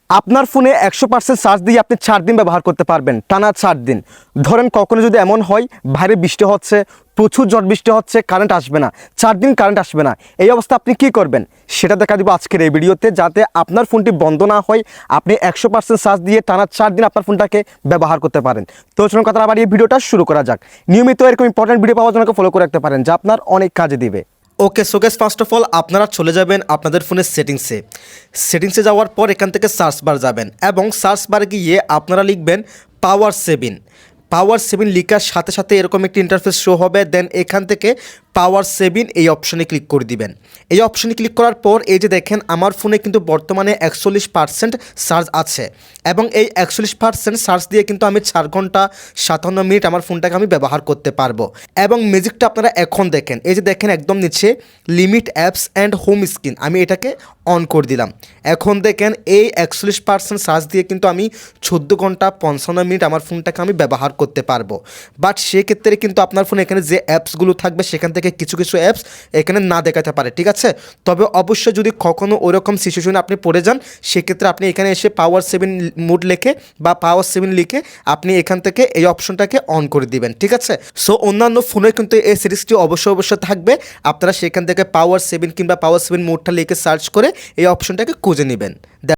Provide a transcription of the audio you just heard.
আপনার ফোনে 100% চার্জ দিয়ে আপনি 4 দিন ব্যবহার করতে পারবেন, টানা 4 দিন। ধরেন কখনো যদি এমন হয় বাইরে বৃষ্টি হচ্ছে, প্রচুর ঝড় বৃষ্টি হচ্ছে, কারেন্ট আসবে না, 4 দিন কারেন্ট আসবে না, এই অবস্থা আপনি কি করবেন সেটা দেখা দিব আজকের এই ভিডিওতে, যাতে আপনার ফোনটি বন্ধ না হয়, আপনি 100% চার্জ দিয়ে টানা 4 দিন আপনার ফোনটাকে ব্যবহার করতে পারেন। তো চলুন কথা আবার এই ভিডিওটা শুরু করা যাক। নিয়মিত এরকম ইম্পর্টেন্ট ভিডিও পাওয়ার জন্য ফলো করে রাখতে পারেন, যা আপনার অনেক কাজে দিবে। Okay, so guys, first of all আপনারা চলে যাবেন আপনাদের ফোনের সেটিংসে যাওয়ার পর এখান থেকে সার্চ বার যাবেন এবং সার্চ বারে গিয়ে আপনারা লিখবেন পাওয়ার 7 লেখার সাথে সাথে এরকম একটি ইন্টারফেস শো হবে। দেন এখান থেকে পাওয়ার 7 এই অপশনে ক্লিক করে দিবেন। এই অপশনে ক্লিক করার পর এই যে দেখেন আমার ফোনে কিন্তু বর্তমানে 41% চার্জ আছে এবং এই 41% চার্জ দিয়ে কিন্তু আমি 4 ঘন্টা 57 মিনিট আমার ফোনটাকে আমি ব্যবহার করতে পারবো। এবং ম্যাজিকটা আপনারা এখন দেখেন, এই যে দেখেন একদম নিচে limit apps and home screen, আমি এটাকে অন করে দিলাম। এখন দেখেন এই 41% চার্জ দিয়ে কিন্তু আমি 14 ঘন্টা 55 মিনিট আমার ফোনটাকে আমি ব্যবহার করতে পারবো। বাট সেক্ষেত্রে কিন্তু আপনার ফোনে এখানে যে অ্যাপসগুলো থাকবে সেখান থেকে কিছু কিছু অ্যাপস এখানে না দেখাতে পারে, ঠিক আছে। তবে অবশ্যই যদি কখনও ওরকম সিচুয়েশনে আপনি পড়ে যান, সেক্ষেত্রে আপনি এখানে এসে পাওয়ার 7 মোড লিখে বা পাওয়ার 7 লিখে আপনি এখান থেকে এই অপশনটাকে অন করে দিবেন, ঠিক আছে। সো অন্যান্য ফোনে কিন্তু এই সিরিজটি অবশ্যই থাকবে, আপনারা সেখান থেকে পাওয়ার 7 কিংবা পাওয়ার 7 মোডটা লিখে সার্চ করে এই অপশনটাকে খুঁজে নেবেন।